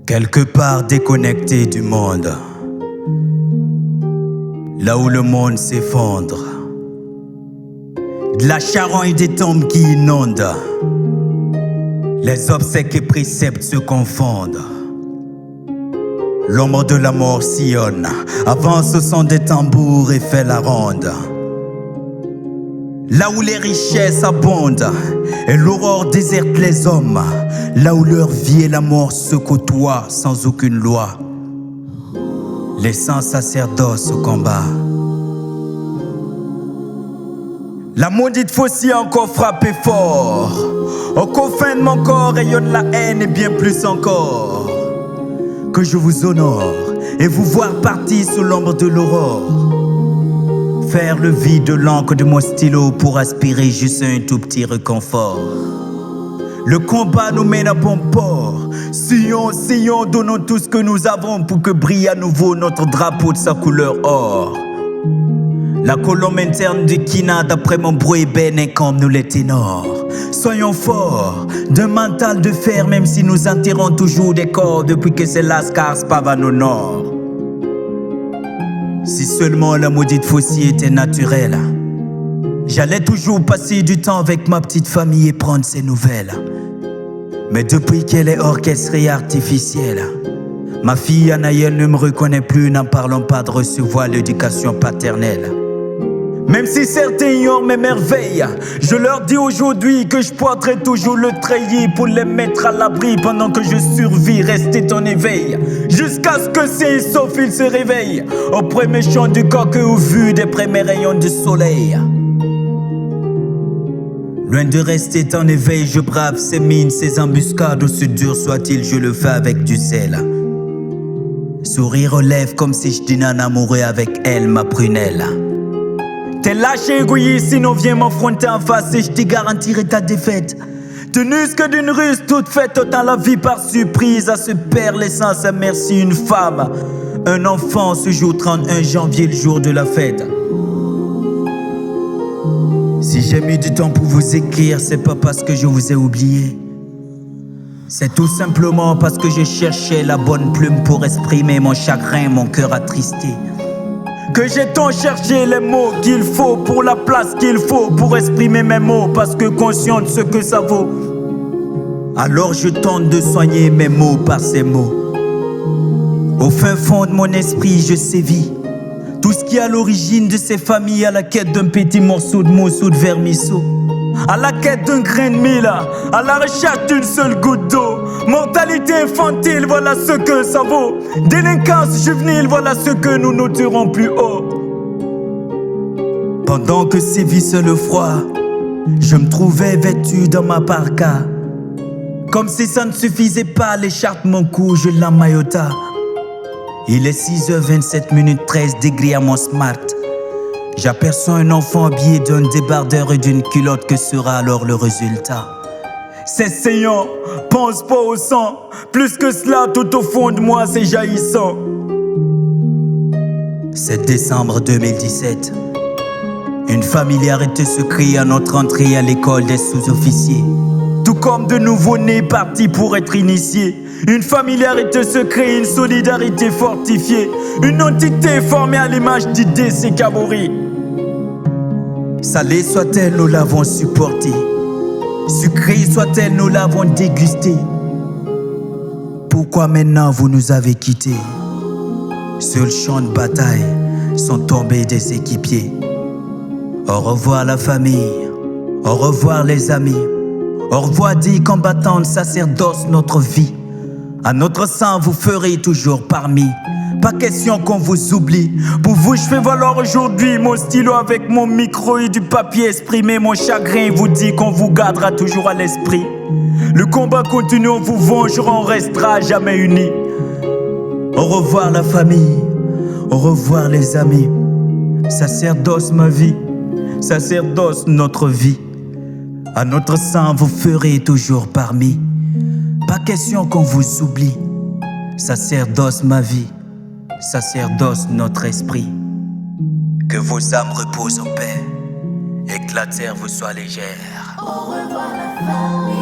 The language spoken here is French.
Quelque part déconnecté du monde, là où le monde s'effondre, de la charogne des tombes qui inondent, les obsèques et préceptes se confondent. L'ombre de la mort sillonne, avance au son des tambours et fait la ronde. Là où les richesses abondent et l'aurore déserte les hommes, là où leur vie et la mort se côtoient sans aucune loi, laissant sacerdoce au combat. La maudite faucille a encore frappé fort. Au confins de mon corps rayonne la haine et bien plus encore. Que je vous honore et vous voir partir sous l'ombre de l'aurore. Faire le vide de l'encre de mon stylo pour aspirer juste un tout petit réconfort. Le combat nous mène à bon port. Sillons, sillons, donnons tout ce que nous avons pour que brille à nouveau notre drapeau de sa couleur or. La colombe interne du Kina, d'après mon bruit bénin comme nous les ténors. Soyons forts, d'un mental de fer, même si nous enterrons toujours des corps depuis que c'est Lascar pavane au nord. Si seulement la maudite faucille était naturelle, j'allais toujours passer du temps avec ma petite famille et prendre ses nouvelles. Mais depuis qu'elle est orchestrée et artificielle, ma fille Anaëlle ne me reconnaît plus, n'en parlons pas de recevoir l'éducation paternelle. Même si certains ignorent mes merveilles, je leur dis aujourd'hui que je porterai toujours le treillis pour les mettre à l'abri pendant que je survis, rester en éveil. Jusqu'à ce que ces sauf ils se réveillent au premier chant du coq et au vu des premiers rayons du soleil. Loin de rester en éveil, je brave ces mines, ces embuscades, aussi dur soit-il, je le fais avec du zèle. Sourire aux lèvres comme si je dînais en amoureux avec elle, ma prunelle. T'es lâche et égoïste, sinon viens m'affronter en face et je te garantirai ta défaite. Tenus que d'une ruse toute faite, autant la vie par surprise à ce père laissant sa mère si une femme. Un enfant ce jour 31 janvier, le jour de la fête. Si j'ai mis du temps pour vous écrire, c'est pas parce que je vous ai oublié. C'est tout simplement parce que je cherchais la bonne plume pour exprimer mon chagrin, mon cœur attristé. Que j'ai tant cherché les mots qu'il faut pour la place qu'il faut pour exprimer mes mots, parce que conscient de ce que ça vaut. Alors je tente de soigner mes mots par ces mots. Au fin fond de mon esprit, je sévis tout ce qui est à l'origine de ces familles, à la quête d'un petit morceau de mousse ou de vermisseau, à la quête d'un grain de mil, à la recherche d'une seule goutte d'eau. Mortalité infantile, voilà ce que ça vaut. Délinquance juvénile, voilà ce que nous noterons plus haut. Pendant que sévissait le froid, je me trouvais vêtu dans ma parka. Comme si ça ne suffisait pas, l'écharpe mon cou, je l'emmaillota. Il est 6h27, 13 degrés à mon smart. J'aperçois un enfant habillé d'un débardeur et d'une culotte, que sera alors le résultat? C'est saillant, pense pas au sang. Plus que cela, tout au fond de moi, c'est jaillissant. 7 décembre 2017. Une familiarité se crée à notre entrée à l'école des sous-officiers. Tout comme de nouveau-nés partis pour être initiés. Une familiarité se crée, une solidarité fortifiée. Une entité formée à l'image d'idées Sekabori. Salée soit-elle, nous l'avons supportée. Sucrée soit-elle, nous l'avons dégustée. Pourquoi maintenant vous nous avez quittés? Sur le champ de bataille sont tombés des équipiers. Au revoir la famille, au revoir les amis. Au revoir dit combattants de sacerdoce notre vie. À notre sang vous ferez toujours parmi. Pas question qu'on vous oublie. Pour vous je fais valoir aujourd'hui mon stylo avec mon micro et du papier. Exprimer mon chagrin vous dit qu'on vous gardera toujours à l'esprit. Le combat continue, on vous vengera, on restera jamais unis. Au revoir la famille, au revoir les amis. Sacerdoce ma vie, sacerdoce notre vie. À notre sang vous ferez toujours parmi. Pas question qu'on vous oublie. Sacerdoce ma vie, sacerdoce notre esprit. Que vos âmes reposent en paix et que la terre vous soit légère. Au revoir la famille.